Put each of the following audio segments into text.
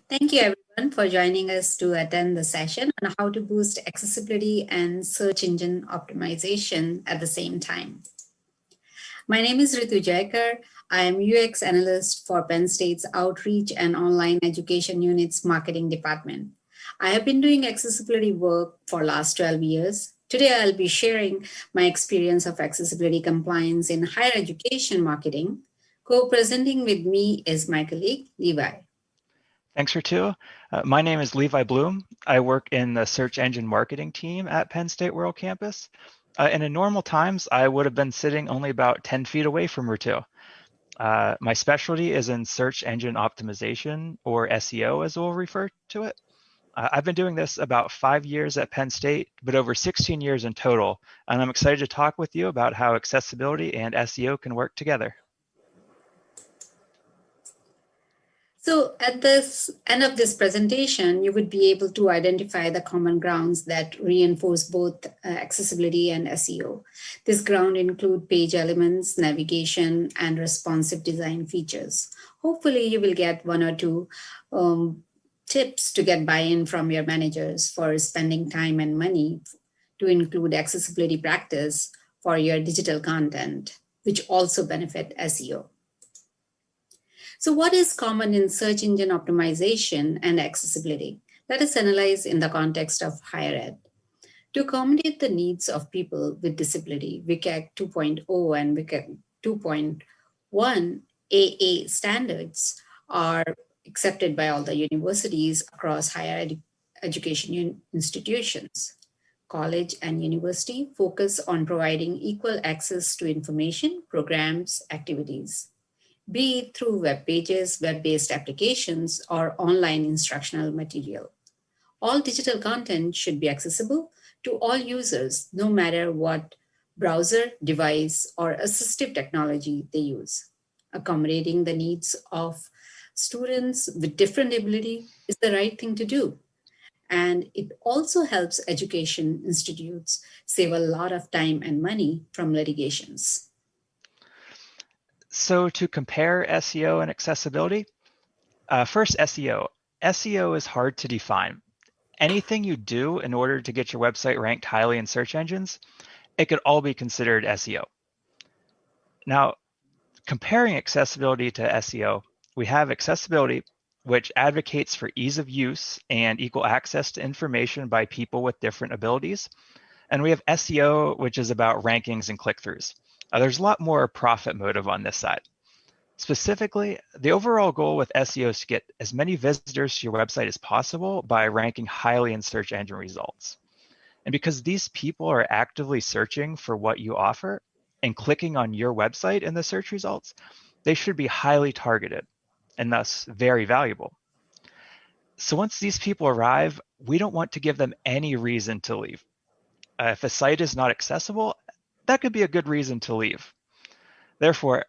Thank you everyone for joining us to attend the session on how to boost accessibility and search engine optimization at the same time. My name is Ritu Jayakar. I am UX analyst for Penn State's Outreach and Online Education Unit's marketing department. I have been doing accessibility work for last 12 years. Today I'll be sharing my experience of accessibility compliance in higher education marketing. Co-presenting with me is my colleague Levi. Thanks, Ritu. My name is Levi Bloom. I work in the search engine marketing team at Penn State World Campus. And in normal times, I would have been sitting only about 10 feet away from Ritu. My specialty is in search engine optimization, or SEO as we'll refer to it. I've been doing this about 5 years at Penn State, but over 16 years in total. And I'm excited to talk with you about how accessibility and SEO can work together. So at this end of this presentation, you would be able to identify the common grounds that reinforce both accessibility and SEO. This ground include page elements, navigation, and responsive design features. Hopefully you will get one or two tips to get buy-in from your managers for spending time and money to include accessibility practice for your digital content, which also benefit SEO. So, what is common in search engine optimization and accessibility? Let us analyze in the context of higher ed. To accommodate the needs of people with disability, WCAG 2.0 and WCAG 2.1 AA standards are accepted by all the universities across higher education institutions. College and university focus on providing equal access to information, programs, activities, be it through web pages, web-based applications, or online instructional material. All digital content should be accessible to all users, no matter what browser, device, or assistive technology they use. Accommodating the needs of students with different ability is the right thing to do. And it also helps education institutes save a lot of time and money from litigations. So to compare SEO and accessibility, first SEO. SEO is hard to define. Anything you do in order to get your website ranked highly in search engines, it could all be considered SEO. Now, comparing accessibility to SEO, we have accessibility, which advocates for ease of use and equal access to information by people with different abilities. And we have SEO, which is about rankings and click-throughs. There's a lot more profit motive on this side. Specifically, the overall goal with SEO is to get as many visitors to your website as possible by ranking highly in search engine results. And because these people are actively searching for what you offer and clicking on your website in the search results, they should be highly targeted and thus very valuable. So once these people arrive, we don't want to give them any reason to leave. If a site is not accessible, that could be a good reason to leave. Therefore,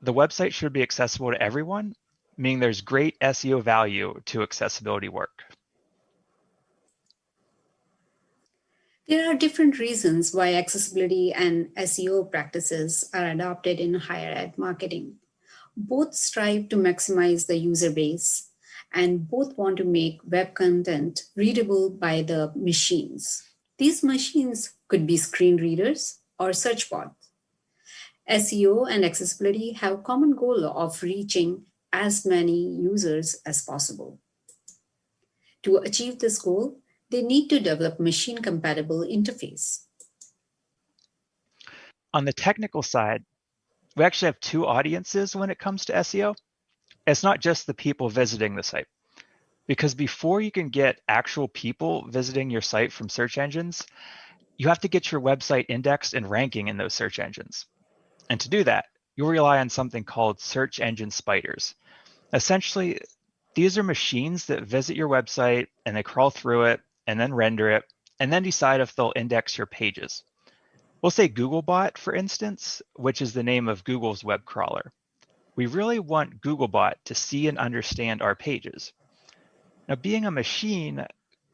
the website should be accessible to everyone, meaning there's great SEO value to accessibility work. There are different reasons why accessibility and SEO practices are adopted in higher ed marketing. Both strive to maximize the user base, and both want to make web content readable by the machines. These machines could be screen readers or search bots. SEO and accessibility have a common goal of reaching as many users as possible. To achieve this goal, they need to develop machine compatible interface. On the technical side, we actually have two audiences when it comes to SEO. It's not just the people visiting the site, because before you can get actual people visiting your site from search engines, you have to get your website indexed and ranking in those search engines. And to do that, you'll rely on something called search engine spiders. Essentially, these are machines that visit your website and they crawl through it and then render it and then decide if they'll index your pages. We'll say Googlebot, for instance, which is the name of Google's web crawler. We really want Googlebot to see and understand our pages. Now, being a machine,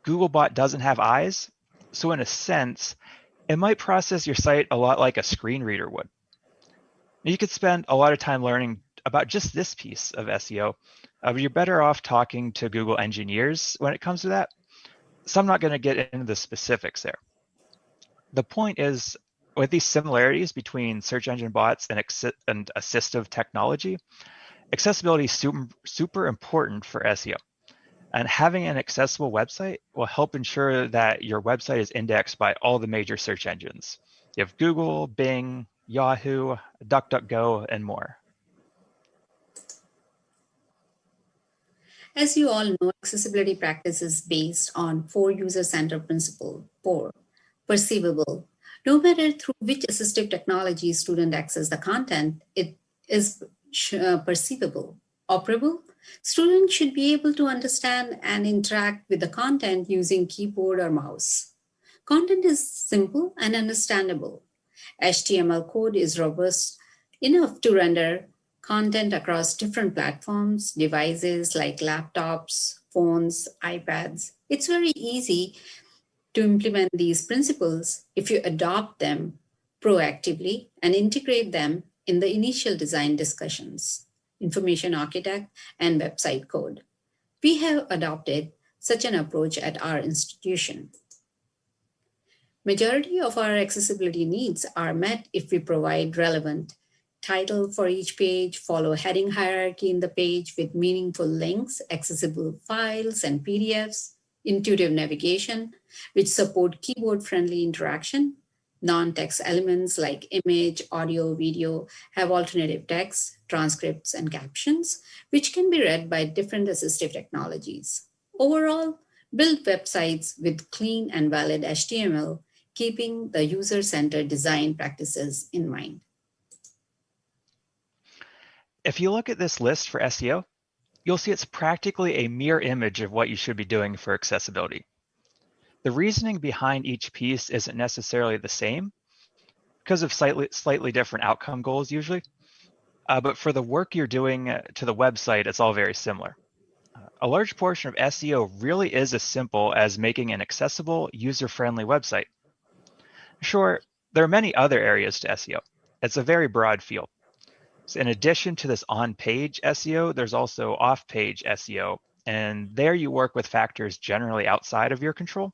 Googlebot doesn't have eyes, so in a sense, it might process your site a lot like a screen reader would. You could spend a lot of time learning about just this piece of SEO, you're better off talking to Google engineers when it comes to that. So I'm not going to get into the specifics there. The point is, with these similarities between search engine bots and assistive technology, accessibility is super important for SEO. And having an accessible website will help ensure that your website is indexed by all the major search engines. You have Google, Bing, Yahoo, DuckDuckGo, and more. As you all know, accessibility practice is based on 4 user-centered principle. 4, perceivable. No matter through which assistive technology student access the content, it is perceivable. Operable. Students should be able to understand and interact with the content using keyboard or mouse. Content is simple and understandable. HTML code is robust enough to render content across different platforms, devices like laptops, phones, iPads. It's very easy to implement these principles if you adopt them proactively and integrate them in the initial design discussions, information architect, and website code. We have adopted such an approach at our institution. Majority of our accessibility needs are met if we provide relevant title for each page, follow heading hierarchy in the page with meaningful links, accessible files and PDFs, intuitive navigation, which support keyboard-friendly interaction. Non-text elements like image, audio, video have alternative text, transcripts, and captions, which can be read by different assistive technologies. Overall, build websites with clean and valid HTML, keeping the user-centered design practices in mind. If you look at this list for SEO, you'll see it's practically a mirror image of what you should be doing for accessibility. The reasoning behind each piece isn't necessarily the same because of slightly different outcome goals usually, but for the work you're doing to the website, it's all very similar. A large portion of SEO really is as simple as making an accessible, user-friendly website. Sure, there are many other areas to SEO. It's a very broad field. So in addition to this on-page SEO, there's also off-page SEO, and there you work with factors generally outside of your control.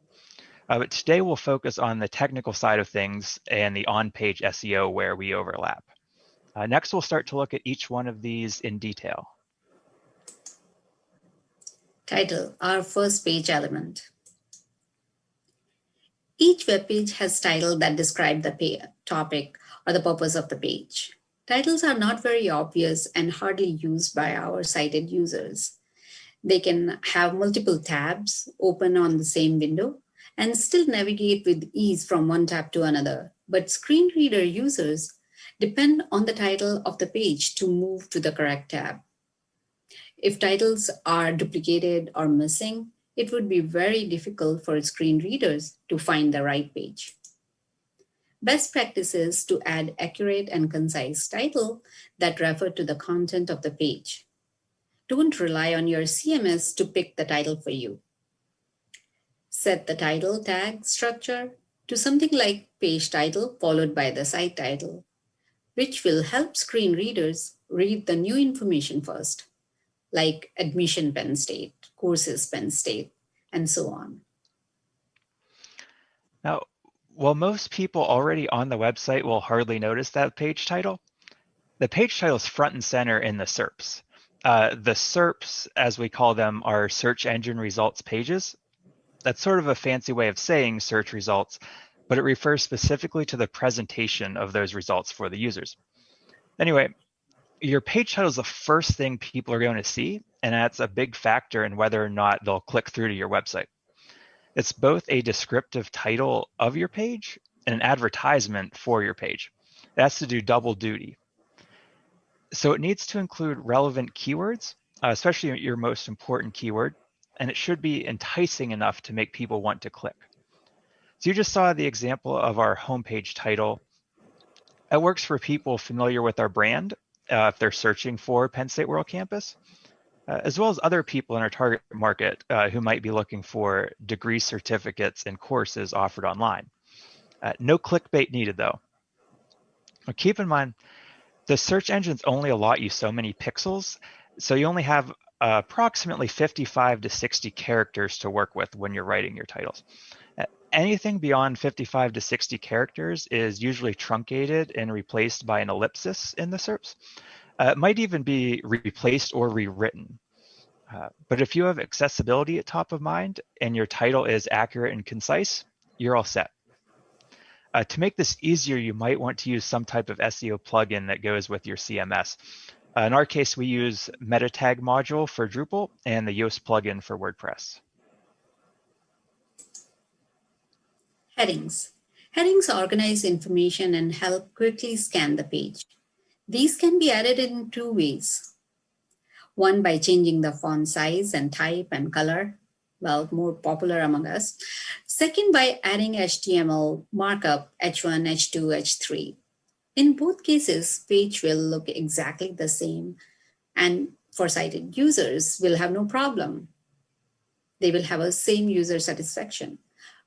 But today we'll focus on the technical side of things and the on-page SEO where we overlap. Next, we'll start to look at each one of these in detail. Title, our first page element. Each web page has titles that describe the topic or the purpose of the page. Titles are not very obvious and hardly used by our sighted users. They can have multiple tabs open on the same window and still navigate with ease from one tab to another. But screen reader users depend on the title of the page to move to the correct tab. If titles are duplicated or missing, it would be very difficult for screen readers to find the right page. Best practice is to add accurate and concise title that refer to the content of the page. Don't rely on your CMS to pick the title for you. Set the title tag structure to something like page title followed by the site title, which will help screen readers read the new information first, like admission Penn State, courses Penn State, and so on. Now, while most people already on the website will hardly notice that page title, the page title is front and center in the SERPs. The SERPs, as we call them, are search engine results pages. That's sort of a fancy way of saying search results, but it refers specifically to the presentation of those results for the users. Anyway, your page title is the first thing people are going to see, and that's a big factor in whether or not they'll click through to your website. It's both a descriptive title of your page and an advertisement for your page. It has to do double duty. So it needs to include relevant keywords, especially your most important keyword, and it should be enticing enough to make people want to click. So you just saw the example of our homepage title. It works for people familiar with our brand, if they're searching for Penn State World Campus, as well as other people in our target market who might be looking for degree certificates and courses offered online. No clickbait needed though. Now, keep in mind, The search engines only allot you so many pixels, so you only have approximately 55 to 60 characters to work with when you're writing your titles. Anything beyond 55 to 60 characters is usually truncated and replaced by an ellipsis in the SERPs. It might even be replaced or rewritten. But if you have accessibility at top of mind and your title is accurate and concise, you're all set. To make this easier, you might want to use some type of SEO plugin that goes with your CMS. In our case, we use meta tag module for Drupal and the Yoast plugin for WordPress. Headings. Headings organize information and help quickly scan the page. These can be added in two ways. One, by changing the font size and type and color, well, more popular among us. Second, by adding HTML markup H1, H2, H3. In both cases, page will look exactly the same, and for sighted users will have no problem. They will have a same user satisfaction,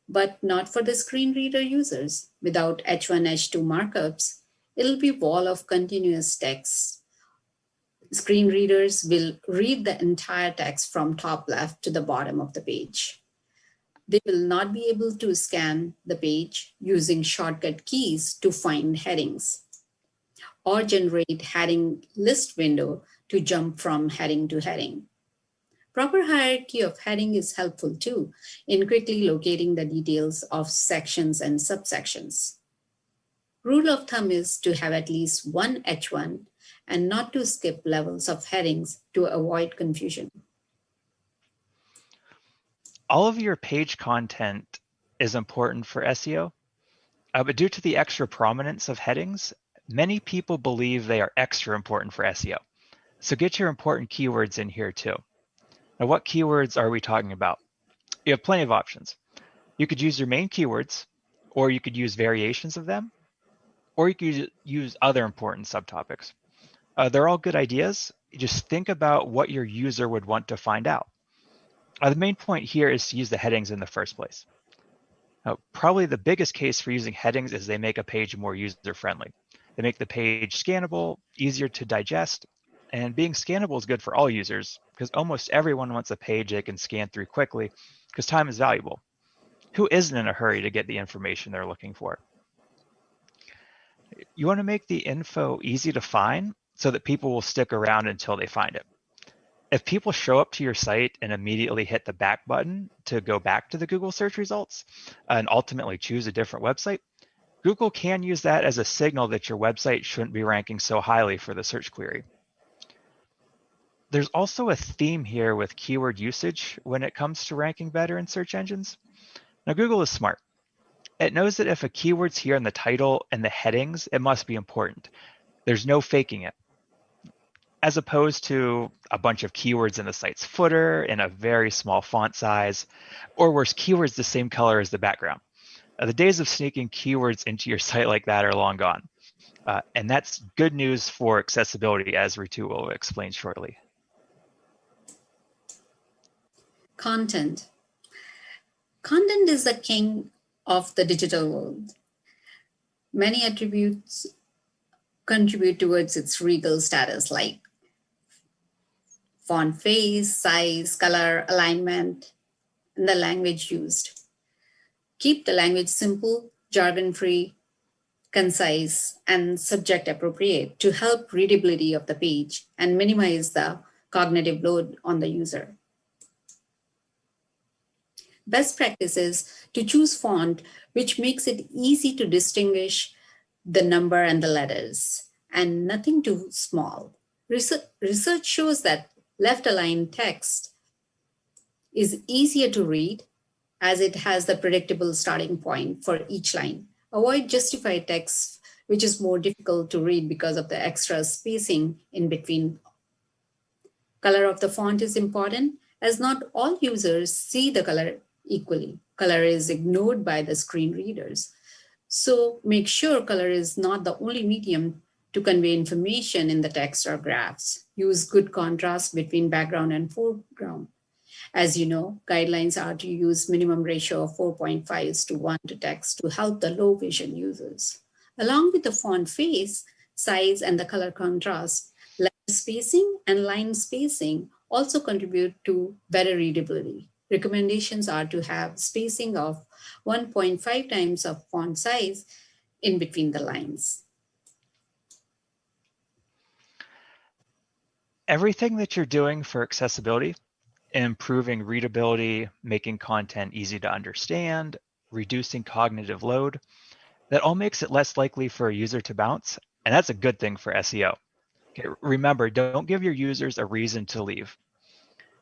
but not for the screen reader users. Without H1, H2 markups, it'll be wall of continuous text. Screen readers will read the entire text from top left to the bottom of the page. They will not be able to scan the page using shortcut keys to find headings or generate heading list window to jump from heading to heading. Proper hierarchy of heading is helpful too in quickly locating the details of sections and subsections. Rule of thumb is to have at least one H1 and not to skip levels of headings to avoid confusion. All of your page content is important for SEO, but due to the extra prominence of headings, many people believe they are extra important for SEO. So get your important keywords in here too. Now, what keywords are we talking about? You have plenty of options. You could use your main keywords, or you could use variations of them, or you could use other important subtopics. They're all good ideas. You just think about what your user would want to find out. The main point here is to use the headings in the first place. Now, probably the biggest case for using headings is they make a page more user-friendly. They make the page scannable, easier to digest, and being scannable is good for all users because almost everyone wants a page they can scan through quickly because time is valuable. Who isn't in a hurry to get the information they're looking for? You want to make the info easy to find so that people will stick around until they find it. If people show up to your site and immediately hit the back button to go back to the Google search results and ultimately choose a different website, Google can use that as a signal that your website shouldn't be ranking so highly for the search query. There's also a theme here with keyword usage when it comes to ranking better in search engines. Now, Google is smart. It knows that if a keyword's here in the title and the headings, it must be important. There's no faking it. As opposed to a bunch of keywords in the site's footer in a very small font size, or worse, keywords the same color as the background. The days of sneaking keywords into your site like that are long gone. And that's good news for accessibility, as Ritu will explain shortly. Content. Content is the king of the digital world. Many attributes contribute towards its regal status, like font face, size, color, alignment, and the language used. Keep the language simple, jargon-free, concise, and subject appropriate to help readability of the page and minimize the cognitive load on the user. Best practice is to choose font which makes it easy to distinguish the number and the letters, and nothing too small. Research shows that left-aligned text is easier to read as it has the predictable starting point for each line. Avoid justified text, which is more difficult to read because of the extra spacing in between. Color of the font is important, as not all users see the color equally. Color is ignored by the screen readers. So make sure color is not the only medium to convey information in the text or graphs. Use good contrast between background and foreground. As you know, guidelines are to use minimum ratio of 4.5:1 to text to help the low vision users. Along with the font face, size, and the color contrast. Letter spacing and line spacing also contribute to better readability. Recommendations are to have spacing of 1.5 times of font size in between the lines. Everything that you're doing for accessibility, improving readability, making content easy to understand, reducing cognitive load, that all makes it less likely for a user to bounce, and that's a good thing for SEO. Okay, remember, don't give your users a reason to leave.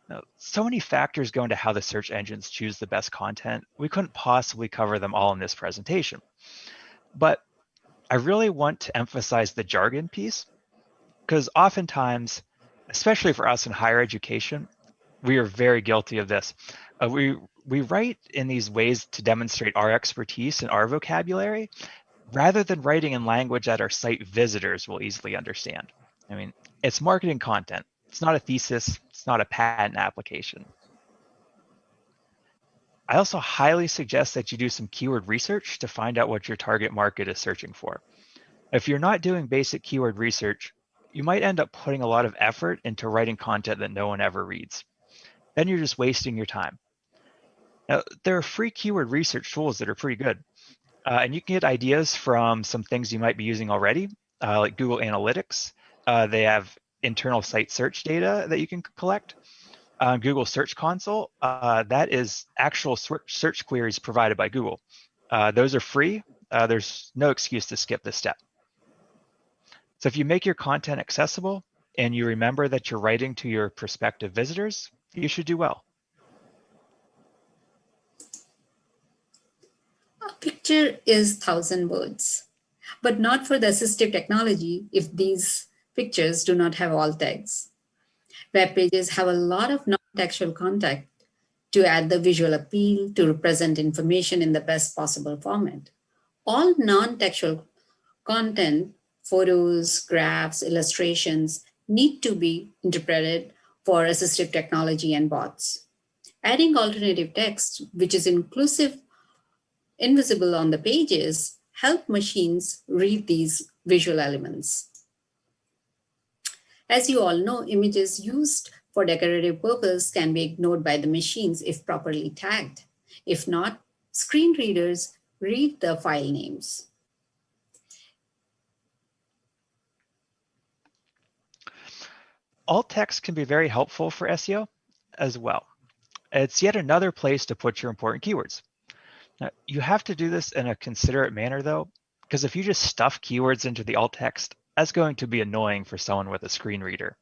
Now, so many factors go into how the search engines choose the best content. We couldn't possibly cover them all in this presentation. But I really want to emphasize the jargon piece, because oftentimes, especially for us in higher education, we are very guilty of this. We write in these ways to demonstrate our expertise and our vocabulary, rather than writing in language that our site visitors will easily understand. I mean, it's marketing content. It's not a thesis. It's not a patent application. I also highly suggest that you do some keyword research to find out what your target market is searching for. If you're not doing basic keyword research, you might end up putting a lot of effort into writing content that no one ever reads. Then you're just wasting your time. Now, there are free keyword research tools that are pretty good. And you can get ideas from some things you might be using already, like Google Analytics. They have internal site search data that you can collect. Google Search Console, that is actual search queries provided by Google. Those are free. There's no excuse to skip this step. So if you make your content accessible and you remember that you're writing to your prospective visitors, you should do well. A picture is 1,000 words, but not for the assistive technology if these pictures do not have alt text. Web pages have a lot of non-textual content to add the visual appeal, to represent information in the best possible format. All non-textual content, photos, graphs, illustrations, need to be interpreted for assistive technology and bots. Adding alternative text, which is invisible on the pages, help machines read these visual elements. As you all know, images used for decorative purpose can be ignored by the machines if properly tagged. If not, screen readers read the file names. Alt text can be very helpful for SEO as well. It's yet another place to put your important keywords. Now, you have to do this in a considerate manner though, because if you just stuff keywords into the alt text, that's going to be annoying for someone with a screen reader.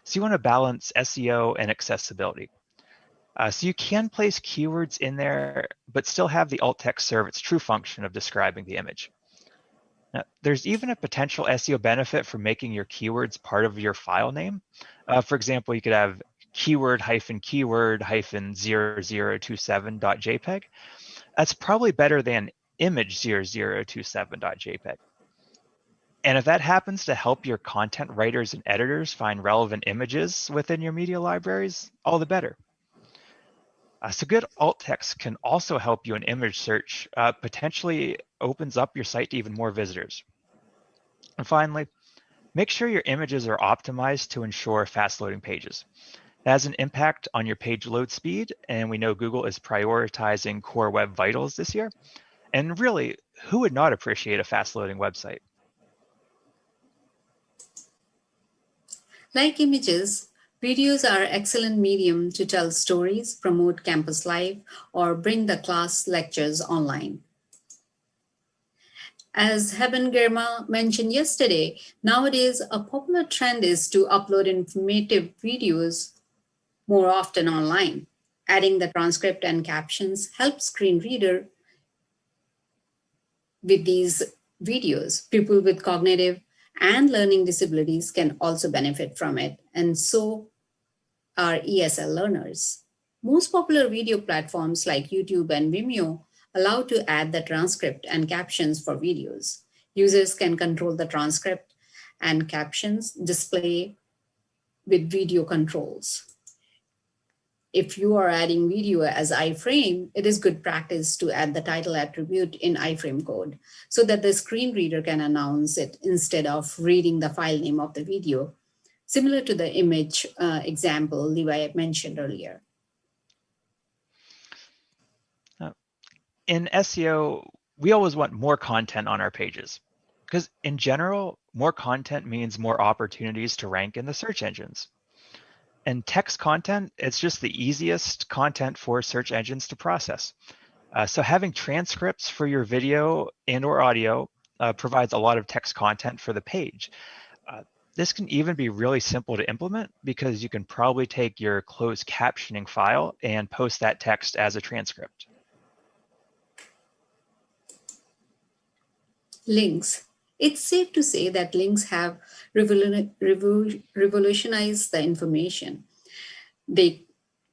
So you want to balance SEO and accessibility. So you can place keywords in there, but still have the alt text serve its true function of describing the image. Now, there's even a potential SEO benefit for making your keywords part of your file name. For example, you could have keyword-keyword-0027.jpg. That's probably better than image0027.jpg. And if that happens to help your content writers and editors find relevant images within your media libraries, all the better. So good alt text can also help you in image search, potentially opens up your site to even more visitors. And finally, make sure your images are optimized to ensure fast loading pages. That has an impact on your page load speed, and we know Google is prioritizing core web vitals this year. And really, who would not appreciate a fast loading website? Like images, videos are an excellent medium to tell stories, promote campus life, or bring the class lectures online. As Haben Germa mentioned yesterday, nowadays a popular trend is to upload informative videos more often online. Adding the transcript and captions helps screen reader with these videos. People with cognitive and learning disabilities can also benefit from it, and so are ESL learners. Most popular video platforms like YouTube and Vimeo allow to add the transcript and captions for videos. Users can control the transcript and captions display with video controls. If you are adding video as iframe, it is good practice to add the title attribute in iframe code so that the screen reader can announce it instead of reading the file name of the video, similar to the image example Levi mentioned earlier. In SEO, we always want more content on our pages because in general, more content means more opportunities to rank in the search engines. And text content, it's just the easiest content for search engines to process. So having transcripts for your video and or audio provides a lot of text content for the page. This can even be really simple to implement because you can probably take your closed captioning file and post that text as a transcript. Links. It's safe to say that links have revolutionized the information. They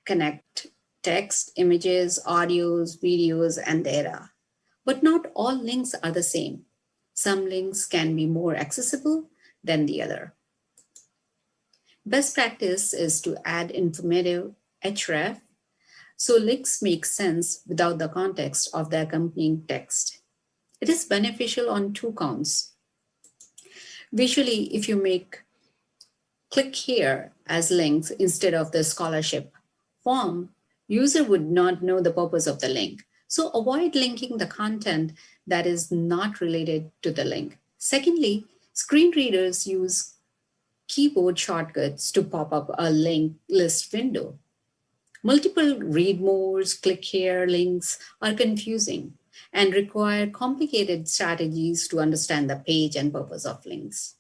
connect text, images, audios, videos, and data. But not all links are the same. Some links can be more accessible than the other. Best practice is to add informative href so links make sense without the context of the accompanying text. It is beneficial on two counts. Visually, if you make click here as links instead of the scholarship form, user would not know the purpose of the link. So avoid linking the content that is not related to the link. Secondly, screen readers use keyboard shortcuts to pop up a link list window. Multiple read mores, click here links are confusing and require complicated strategies to understand the page and purpose of links.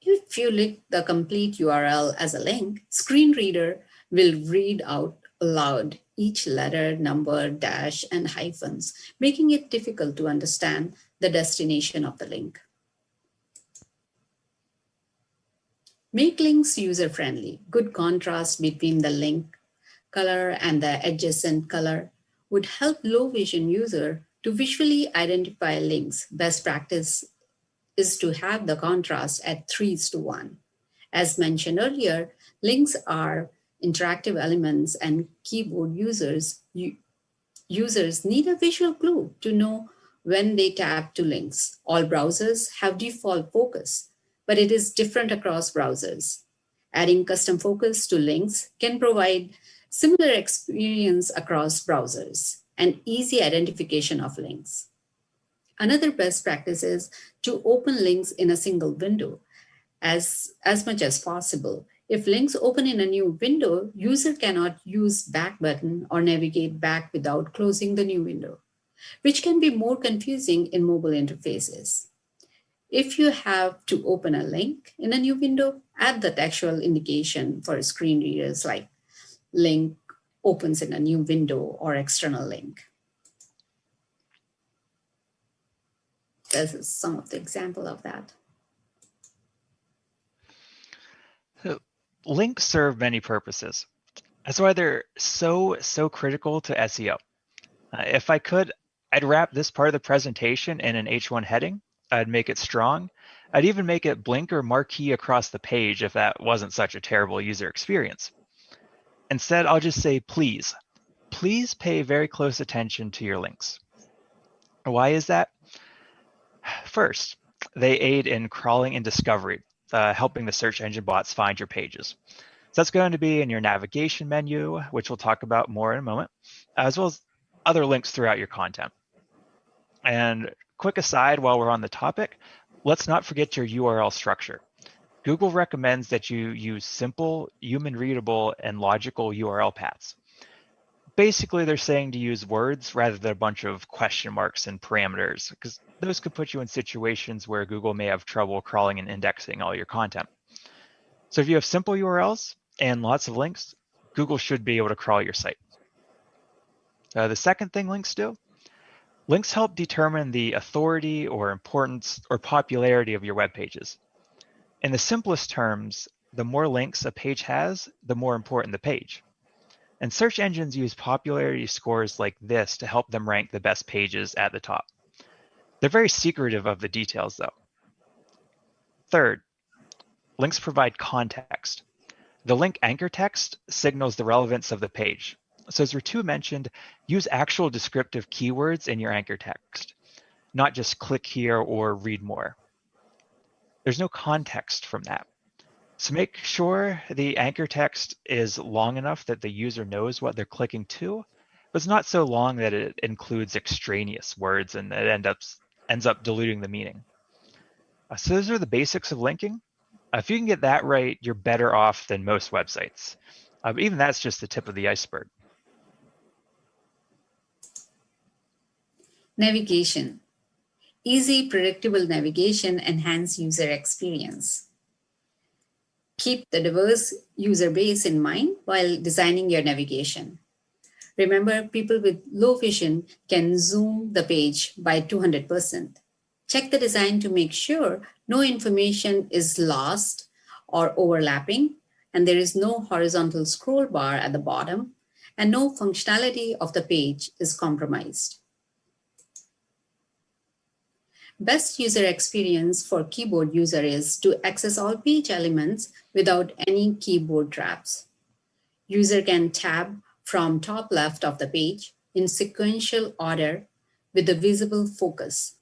If you link the complete URL as a link, screen reader will read out loud each letter, number, dash, and hyphens, making it difficult to understand the destination of the link. Make links user-friendly. Good contrast between the link color and the adjacent color would help low vision user to visually identify links. Best practice is to have the contrast at 3:1. As mentioned earlier, links are interactive elements and keyboard users need a visual clue to know when they tap to links. All browsers have default focus, but it is different across browsers. Adding custom focus to links can provide similar experience across browsers and easy identification of links. Another best practice is to open links in a single window as much as possible. If links open in a new window, user cannot use back button or navigate back without closing the new window, which can be more confusing in mobile interfaces. If you have to open a link in a new window, add the textual indication for screen readers like link opens in a new window or external link. This is some of the example of that. So, links serve many purposes. That's why they're so critical to SEO. If I could, I'd wrap this part of the presentation in an H1 heading. I'd make it strong. I'd even make it blink or marquee across the page if that wasn't such a terrible user experience. Instead, I'll just say, please pay very close attention to your links. Why is that? First, they aid in crawling and discovery, helping the search engine bots find your pages. So that's going to be in your navigation menu, which we'll talk about more in a moment, as well as other links throughout your content. And quick aside while we're on the topic, let's not forget your URL structure. Google recommends that you use simple, human-readable, and logical URL paths. Basically, they're saying to use words rather than a bunch of question marks and parameters, because those could put you in situations where Google may have trouble crawling and indexing all your content. So if you have simple URLs and lots of links, Google should be able to crawl your site. The second thing links do, links help determine the authority or importance or popularity of your web pages. In the simplest terms, the more links a page has, the more important the page. And search engines use popularity scores like this to help them rank the best pages at the top. They're very secretive of the details though. Third, links provide context. The link anchor text signals the relevance of the page. So as Ritu mentioned, use actual descriptive keywords in your anchor text, not just click here or read more. There's no context from that. So make sure the anchor text is long enough that the user knows what they're clicking to, but it's not so long that it includes extraneous words and it ends up diluting the meaning. So those are the basics of linking. If you can get that right, you're better off than most websites. But even that's just the tip of the iceberg. Navigation. Easy, predictable navigation enhance user experience. Keep the diverse user base in mind while designing your navigation. Remember, people with low vision can zoom the page by 200%. Check the design to make sure no information is lost or overlapping, and there is no horizontal scroll bar at the bottom, and no functionality of the page is compromised. Best user experience for keyboard user is to access all page elements without any keyboard traps. User can tab from top left of the page in sequential order with a visible focus.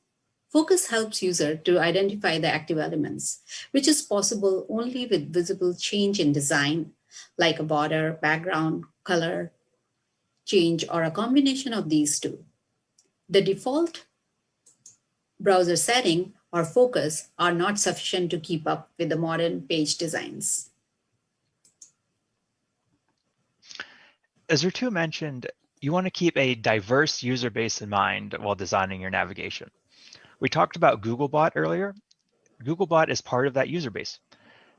Focus helps user to identify the active elements, which is possible only with visible change in design, like a border, background, color change, or a combination of these two. The default browser setting or focus are not sufficient to keep up with the modern page designs. As Ritu mentioned, you want to keep a diverse user base in mind while designing your navigation. We talked about Googlebot earlier. Googlebot is part of that user base.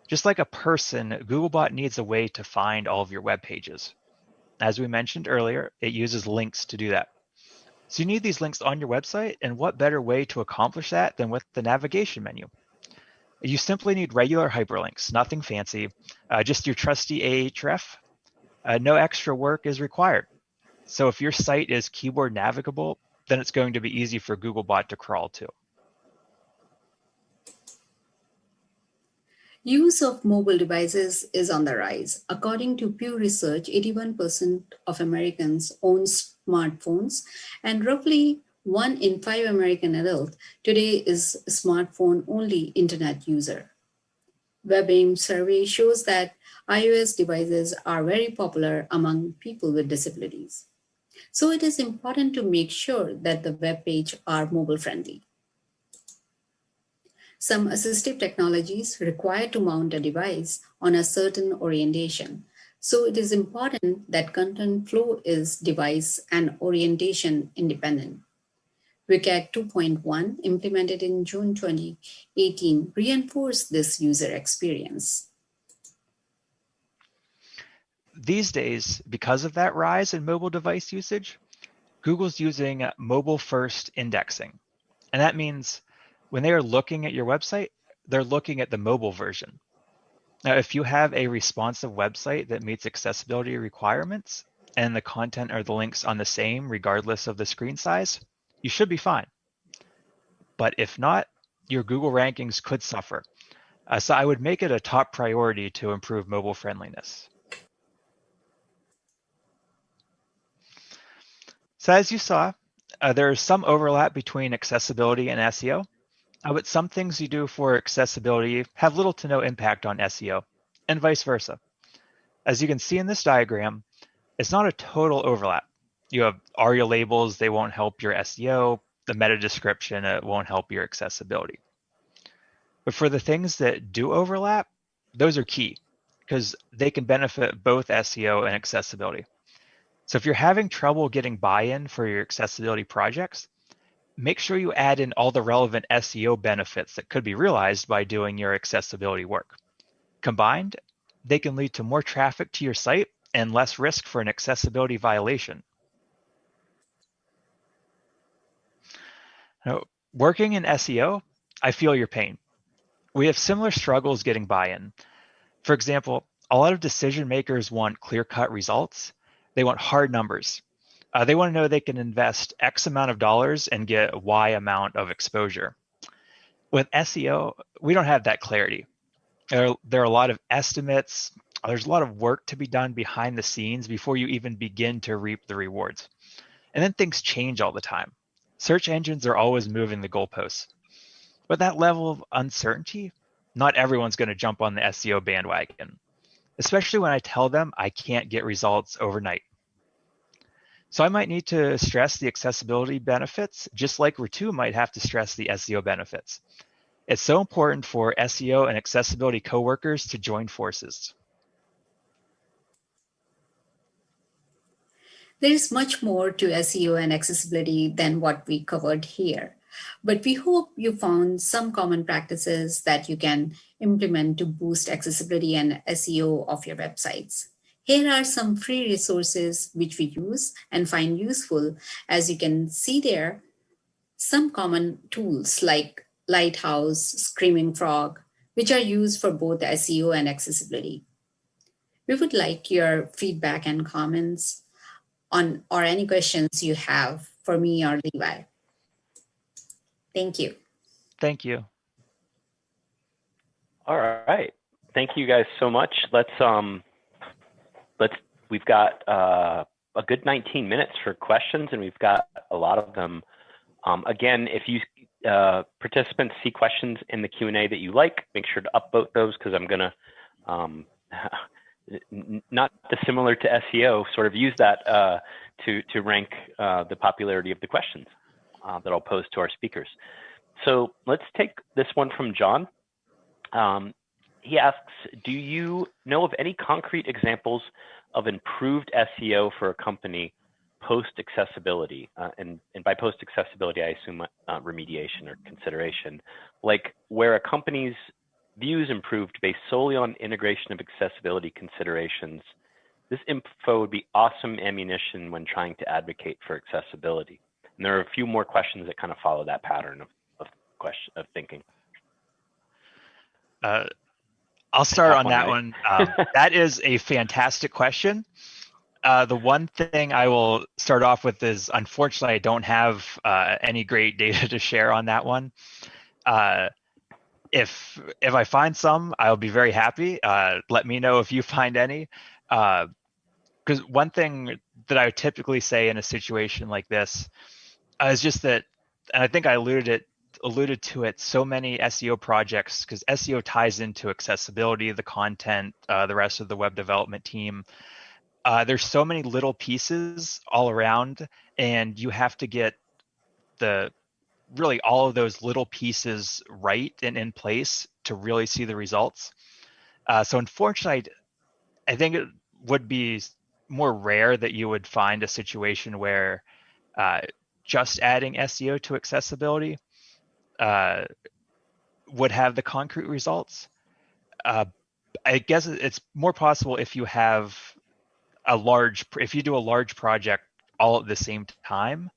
Just like a person, Googlebot needs a way to find all of your web pages. As we mentioned earlier, it uses links to do that. So you need these links on your website, and what better way to accomplish that than with the navigation menu? You simply need regular hyperlinks, nothing fancy, just your trusty Ahref. No extra work is required. So if your site is keyboard navigable, then it's going to be easy for Googlebot to crawl to. Use of mobile devices is on the rise. According to Pew Research, 81% of Americans own smartphones, and roughly 1 in 5 American adults today is a smartphone-only internet user. WebAIM survey shows that iOS devices are very popular among people with disabilities. So it is important to make sure that the web page are mobile friendly. Some assistive technologies require to mount a device on a certain orientation. So it is important that content flow is device and orientation independent. WCAG 2.1, implemented in June 2018, reinforced this user experience. These days, because of that rise in mobile device usage, Google's using mobile-first indexing. And that means when they are looking at your website, they're looking at the mobile version. Now, if you have a responsive website that meets accessibility requirements and the content or the links on the same regardless of the screen size, you should be fine. But if not, your Google rankings could suffer. So I would make it a top priority to improve mobile friendliness. So as you saw, there is some overlap between accessibility and SEO, but some things you do for accessibility have little to no impact on SEO, and vice versa. As you can see in this diagram, it's not a total overlap. You have ARIA labels, they won't help your SEO, the meta description, it won't help your accessibility. But for the things that do overlap, those are key because they can benefit both SEO and accessibility. So if you're having trouble getting buy-in for your accessibility projects, make sure you add in all the relevant SEO benefits that could be realized by doing your accessibility work. Combined, they can lead to more traffic to your site and less risk for an accessibility violation. Now, working in SEO, I feel your pain. We have similar struggles getting buy-in. For example, a lot of decision makers want clear-cut results. They want hard numbers. They want to know they can invest X amount of dollars and get Y amount of exposure. With SEO, we don't have that clarity. There are a lot of estimates, there's a lot of work to be done behind the scenes before you even begin to reap the rewards. And then things change all the time. Search engines are always moving the goalposts. But that level of uncertainty, not everyone's going to jump on the SEO bandwagon, especially when I tell them I can't get results overnight. So I might need to stress the accessibility benefits, just like Ritu might have to stress the SEO benefits. It's so important for SEO and accessibility coworkers to join forces. There is much more to SEO and accessibility than what we covered here, but we hope you found some common practices that you can implement to boost accessibility and SEO of your websites. Here are some free resources which we use and find useful. As you can see there, some common tools like Lighthouse, Screaming Frog, which are used for both SEO and accessibility. We would like your feedback and comments on or any questions you have for me or Levi. Thank you. Thank you. All right. Thank you guys so much. We've got a good 19 minutes for questions, and we've got a lot of them. Again, if you participants see questions in the Q&A that you like, make sure to upvote those, because I'm going to, not dissimilar to SEO, sort of use that to rank the popularity of the questions that I'll pose to our speakers. So let's take this one from John. He asks, do you know of any concrete examples of improved SEO for a company post-accessibility? And by post-accessibility, I assume remediation or consideration, like where a company's views improved based solely on integration of accessibility considerations. This info would be awesome ammunition when trying to advocate for accessibility. And there are a few more questions that kind of follow that pattern of thinking. I'll start on that one. That is a fantastic question. The one thing I will start off with is, unfortunately, I don't have any great data to share on that one. If I find some, I'll be very happy. Let me know if you find any. Because one thing that I would typically say in a situation like this is just that, and I think I alluded to it, so many SEO projects, because SEO ties into accessibility, the content, the rest of the web development team. There's so many little pieces all around, and you have to get really all of those little pieces right and in place to really see the results. So unfortunately, I think it would be more rare that you would find a situation where just adding SEO to accessibility would have the concrete results. I guess it's more possible if you have if you do a large project all at the same time,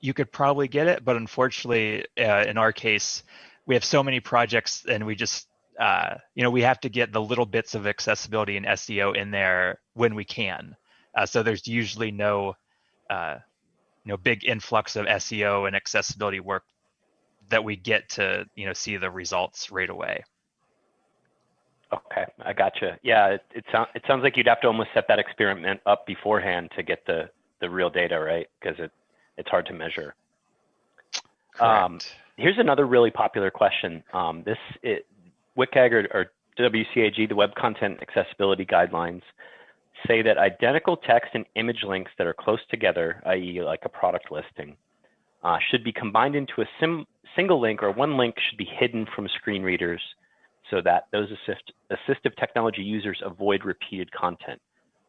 you could probably get it. But unfortunately, in our case, we have so many projects, and we just, we have to get the little bits of accessibility and SEO in there when we can. So there's usually no big influx of SEO and accessibility work that we get to, see the results right away. Okay, I gotcha. Yeah, it sounds like you'd have to almost set that experiment up beforehand to get the real data, right? Because it's hard to measure. Here's another really popular question. WCAG or WCAG, the Web Content Accessibility Guidelines, say that identical text and image links that are close together, i.e. like a product listing, should be combined into a single link, or one link should be hidden from screen readers so that those assistive technology users avoid repeated content.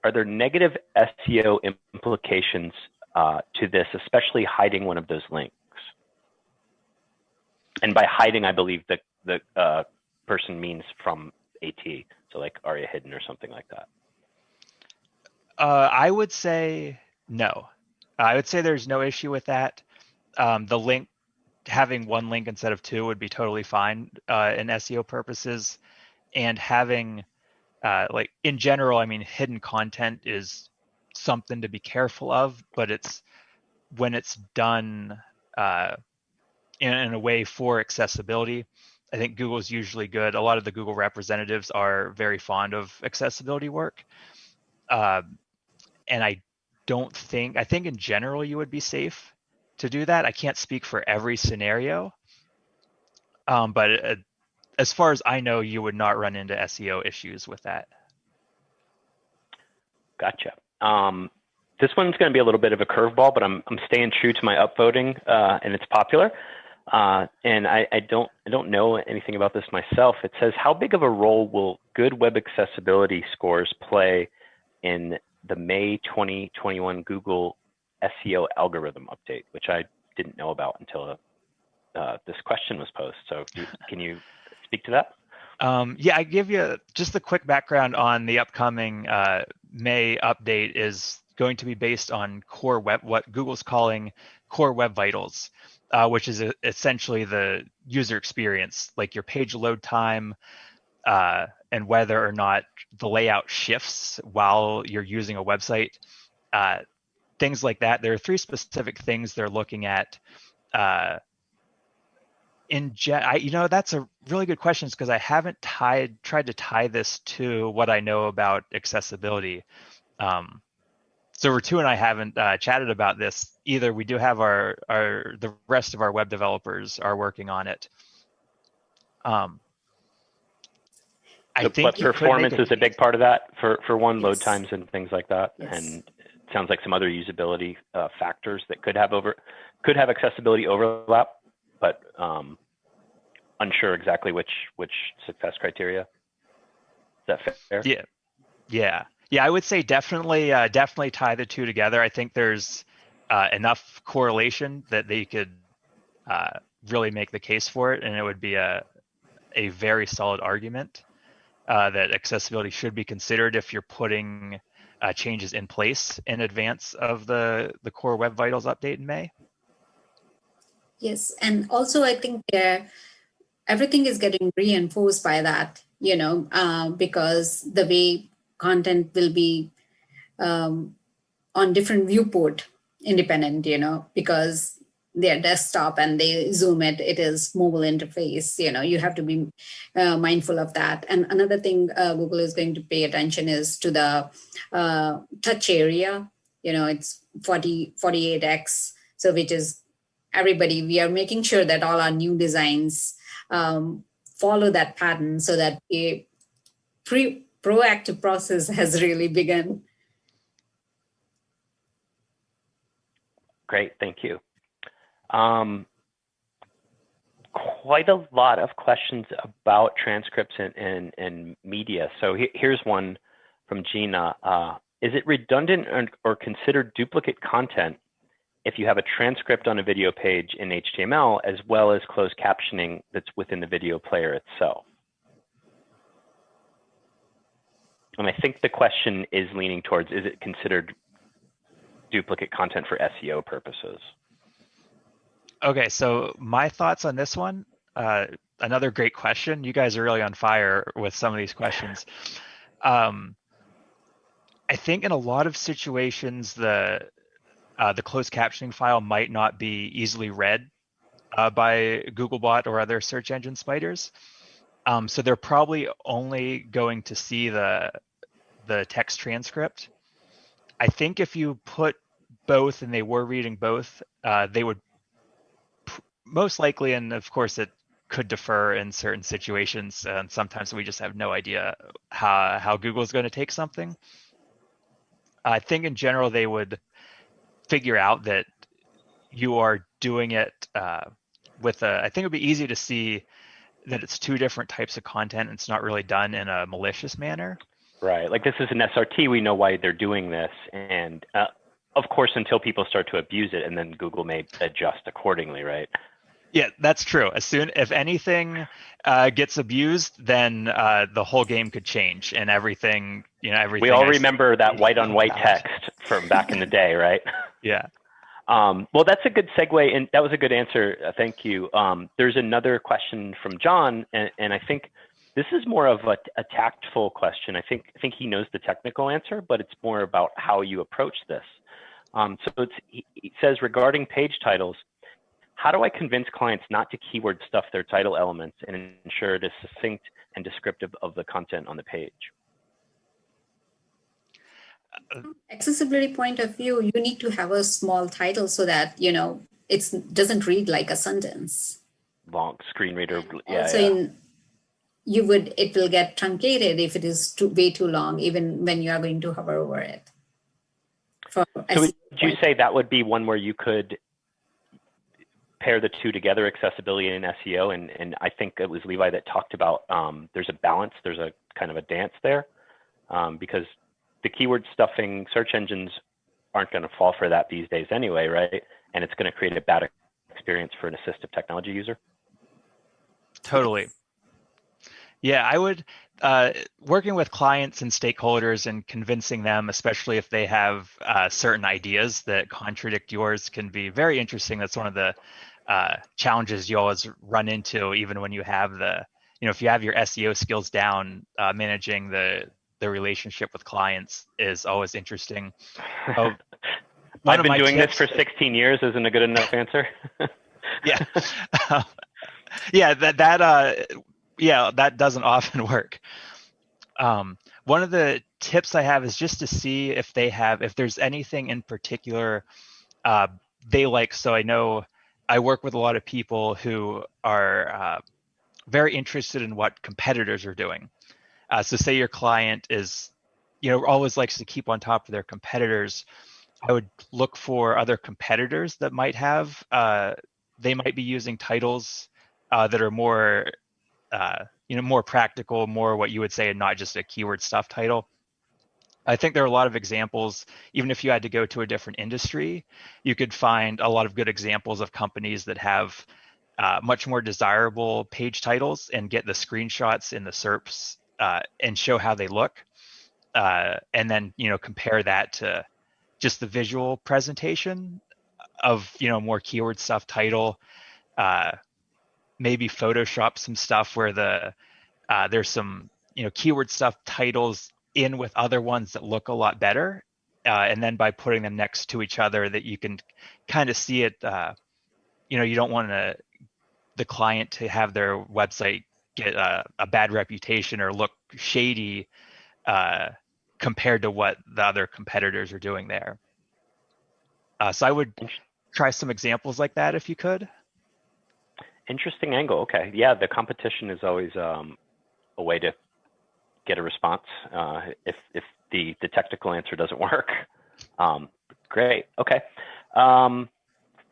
Are there negative SEO implications to this, especially hiding one of those links? And by hiding, I believe the person means from AT, so like ARIA hidden or something like that. I would say no. I would say there's no issue with that. The link, having one link instead of two, would be totally fine in SEO purposes. And having, in general, I mean, hidden content is something to be careful of, but when it's done in a way for accessibility, I think Google's usually good. A lot of the Google representatives are very fond of accessibility work. And I think in general you would be safe to do that. I can't speak for every scenario, but as far as I know, you would not run into SEO issues with that. Gotcha. This one's going to be a little bit of a curveball, but I'm staying true to my upvoting, and it's popular. And I don't know anything about this myself. It says, how big of a role will good web accessibility scores play in the May 2021 Google SEO algorithm update, which I didn't know about until this question was posed. So can you speak to that? Yeah, I give you just a quick background on the upcoming May update is going to be based on core web, what Google's calling core web vitals, which is essentially the user experience, like your page load time, and whether or not the layout shifts while you're using a website, things like that. There are 3 specific things they're looking at. That's a really good question because I haven't tried to tie this to what I know about accessibility. So Ritu and I haven't chatted about this either. We do have the rest of our web developers are working on it. But performance is a big part of that for one, load times and things like that. Yes. And it sounds like some other usability factors that could have accessibility overlap, but unsure exactly which success criteria. Is that fair? Yeah. I would say definitely tie the 2 together. I think there's enough correlation that they could really make the case for it, and it would be a very solid argument that accessibility should be considered if you're putting changes in place in advance of the core Web Vitals update in May. Yes, and also I think everything is getting reinforced by that, because the way content will be on different viewport independent, because their desktop and they zoom it is mobile interface, you have to be mindful of that. And another thing Google is going to pay attention is to the touch area, it's 48x, so which is everybody, we are making sure that all our new designs follow that pattern so that a proactive process has really begun. Great, thank you. Quite a lot of questions about transcripts and media. So here's one from Gina. Is it redundant or considered duplicate content if you have a transcript on a video page in HTML as well as closed captioning that's within the video player itself? And I think the question is leaning towards, is it considered duplicate content for SEO purposes? Okay, so my thoughts on this one, another great question. You guys are really on fire with some of these questions. I think in a lot of situations, the closed captioning file might not be easily read by Googlebot or other search engine spiders. So they're probably only going to see the text transcript. I think if you put both and they were reading both, they would most likely, and of course it could differ in certain situations, and sometimes we just have no idea how Google's going to take something. I think in general they would figure out that you are doing it with I think it would be easy to see that it's 2 different types of content. And it's not really done in a malicious manner. Right, like this is an SRT, we know why they're doing this. And of course, until people start to abuse it, and then Google may adjust accordingly, right? Yeah, that's true. If anything gets abused, then the whole game could change and everything, everything. We all remember that white on white text from back in the day, right? Yeah. Well, that's a good segue, and that was a good answer. Thank you. There's another question from John, and I think this is more of a tactful question. I think he knows the technical answer, but it's more about how you approach this. So it says, regarding page titles, how do I convince clients not to keyword stuff their title elements and ensure it is succinct and descriptive of the content on the page? Accessibility point of view, you need to have a small title so that, it doesn't read like a sentence. Long screen reader. Also, it will get truncated if it is way too long, even when you are going to hover over it. So would you say that would be one where you could pair the two together, accessibility and SEO? And I think it was Levi that talked about there's a balance, there's a kind of a dance there, because the keyword stuffing search engines aren't going to fall for that these days anyway, right? And it's going to create a bad experience for an assistive technology user. Totally. Yeah, I would, working with clients and stakeholders and convincing them, especially if they have certain ideas that contradict yours, can be very interesting. That's one of the challenges you always run into, even when you have if you have your SEO skills down, managing the relationship with clients is always interesting. So, I've been doing this for 16 years. Isn't a good enough answer? Yeah. Yeah, that doesn't often work. One of the tips I have is just to see if there's anything in particular they like. So I know I work with a lot of people who are very interested in what competitors are doing. So say your client is, always likes to keep on top of their competitors. I would look for other competitors that might have, they might be using titles that are more, more practical, more what you would say, and not just a keyword stuff title. I think there are a lot of examples, even if you had to go to a different industry, you could find a lot of good examples of companies that have much more desirable page titles and get the screenshots in the SERPs and show how they look. And then, compare that to just the visual presentation of, more keyword stuff title, maybe Photoshop some stuff where there's some, keyword stuff titles in with other ones that look a lot better. And then by putting them next to each other that you can kind of see it, you don't want the client to have their website get a bad reputation or look shady compared to what the other competitors are doing there. So I would try some examples like that if you could. Interesting angle. Okay. Yeah, the competition is always a way to get a response if the technical answer doesn't work. Great. Okay.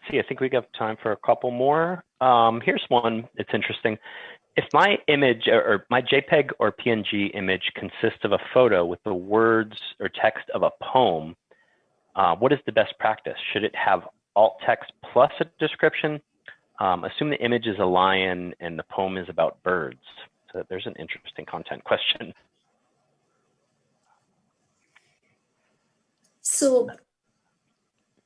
See, I think we got time for a couple more. Here's one. It's interesting. If my image or my JPEG or PNG image consists of a photo with the words or text of a poem, what is the best practice? Should it have alt text plus a description? Assume the image is a lion and the poem is about birds. So there's an interesting content question. So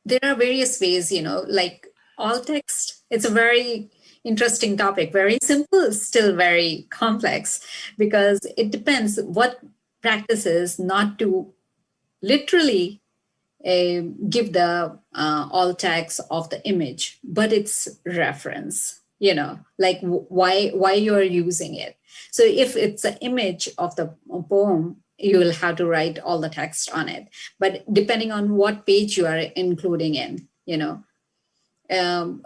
there are various ways, like alt text. It's a very interesting topic, very simple, still very complex, because it depends what practices not to literally give the alt text of the image, but it's reference, like why you're using it. So if it's an image of the poem, you will have to write all the text on it. But depending on what page you are including in,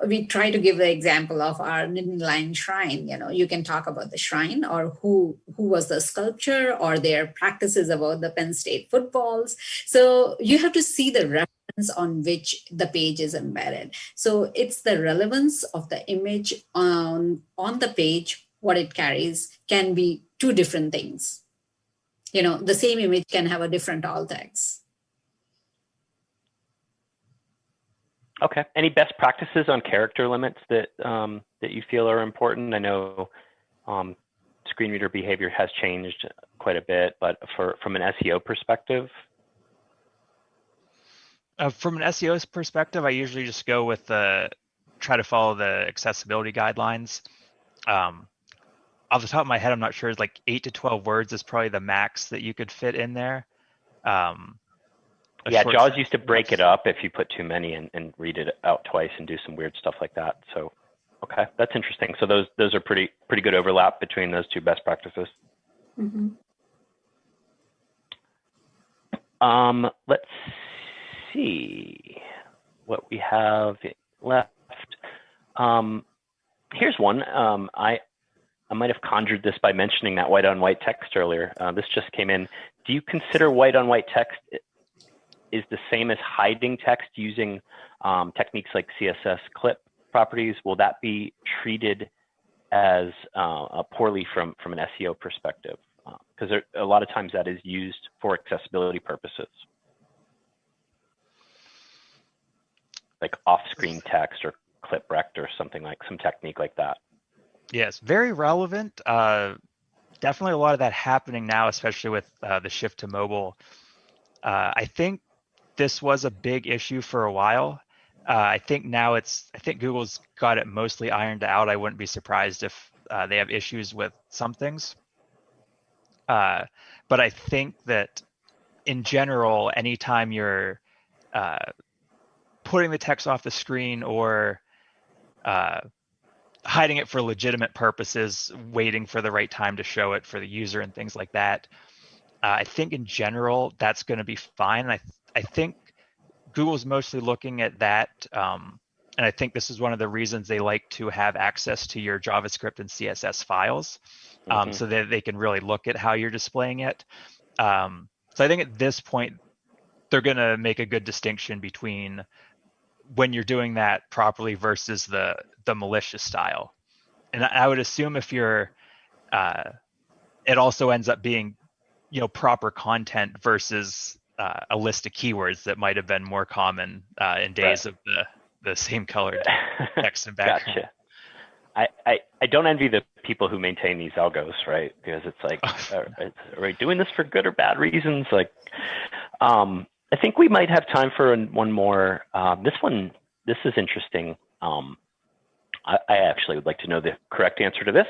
we try to give the example of our line shrine. You can talk about the shrine or who was the sculpture or their practices about the Penn State footballs. So you have to see the reference on which the page is embedded. So it's the relevance of the image on the page, what it carries can be two different things. The same image can have a different alt text. Okay. Any best practices on character limits that that you feel are important? I know screen reader behavior has changed quite a bit, but from an SEO perspective? From an SEO perspective, I usually just go with try to follow the accessibility guidelines. Off the top of my head, I'm not sure. It's like 8 to 12 words is probably the max that you could fit in there. Yeah, short JAWS set. used to break it up if you put too many and read it out twice and do some weird stuff like that. So, okay, that's interesting. So those are pretty good overlap between those two best practices. Mm-hmm. Let's see what we have left. Here's one. I might have conjured this by mentioning that white on white text earlier. This just came in. Do you consider white on white text is the same as hiding text using techniques like CSS clip properties? Will that be treated as poorly from an SEO perspective? Because a lot of times that is used for accessibility purposes, like off-screen text or clip rect or something like some technique like that. Yes, very relevant. Definitely a lot of that happening now, especially with the shift to mobile. I think this was a big issue for a while. I think now I think Google's got it mostly ironed out. I wouldn't be surprised if they have issues with some things. But I think that in general, anytime you're putting the text off the screen or hiding it for legitimate purposes, waiting for the right time to show it for the user and things like that, I think in general, that's going to be fine. And I think Google's mostly looking at that. And I think this is one of the reasons they like to have access to your JavaScript and CSS files, so that they can really look at how you're displaying it. So I think at this point, they're going to make a good distinction between when you're doing that properly versus the malicious style. And I would assume if you're, it also ends up being, proper content versus a list of keywords that might have been more common in days of the same colored text and background. Gotcha. I don't envy the people who maintain these algos, right? Because it's like, are we doing this for good or bad reasons? Like, I think we might have time for one more. This is interesting. I actually would like to know the correct answer to this.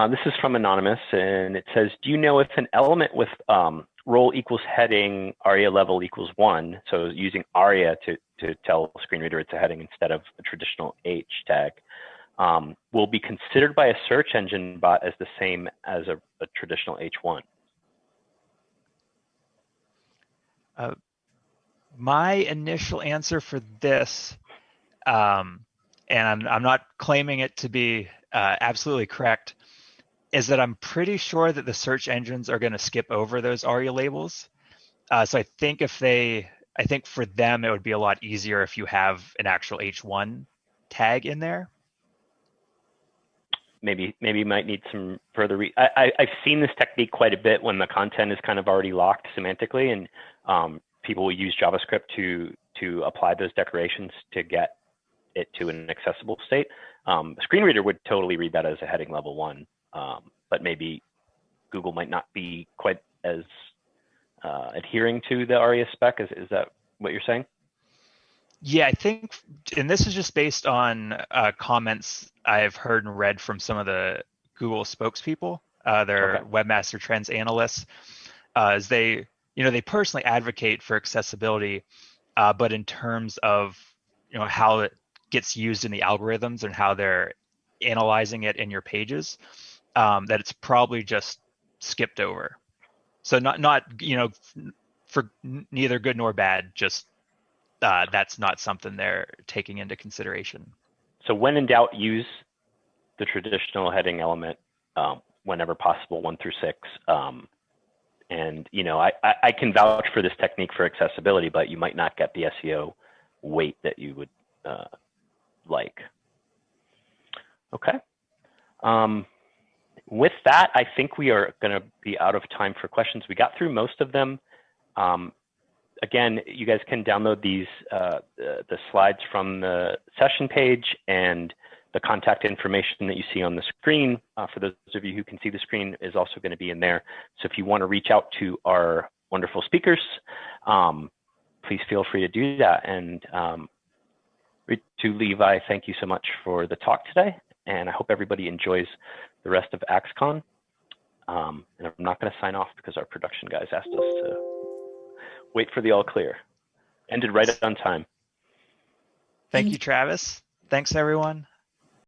This is from Anonymous, and it says, do you know if an element with role equals heading, ARIA level equals 1, so using ARIA to tell a screen reader it's a heading instead of a traditional H tag, will be considered by a search engine bot as the same as a traditional H1? My initial answer for this, and I'm not claiming it to be absolutely correct, is that I'm pretty sure that the search engines are going to skip over those ARIA labels. So I think for them, it would be a lot easier if you have an actual H1 tag in there. Maybe you might need some further. I've seen this technique quite a bit when the content is kind of already locked semantically, and people will use JavaScript to apply those decorations to get it to an accessible state. A screen reader would totally read that as a heading level 1, but maybe Google might not be quite as adhering to the ARIA spec. Is that what you're saying? Yeah, I think, and this is just based on comments I've heard and read from some of the Google spokespeople, their webmaster trends analysts, as they personally advocate for accessibility, but in terms of how it gets used in the algorithms and how they're analyzing it in your pages, that it's probably just skipped over. So not for neither good nor bad, just that's not something they're taking into consideration. So when in doubt, use the traditional heading element whenever possible, 1 through 6. And I can vouch for this technique for accessibility, but you might not get the SEO weight that you would like. Okay. With that, I think we are going to be out of time for questions. We got through most of them. Again, you guys can download these the slides from the session page, and the contact information that you see on the screen, for those of you who can see the screen, is also going to be in there. So if you want to reach out to our wonderful speakers, please feel free to do that. And to Levi, thank you so much for the talk today, and I hope everybody enjoys the rest of AxCon. And I'm not going to sign off because our production guys asked us to. wait for the all clear. Ended right on time. Thank you, Travis. Thanks, everyone.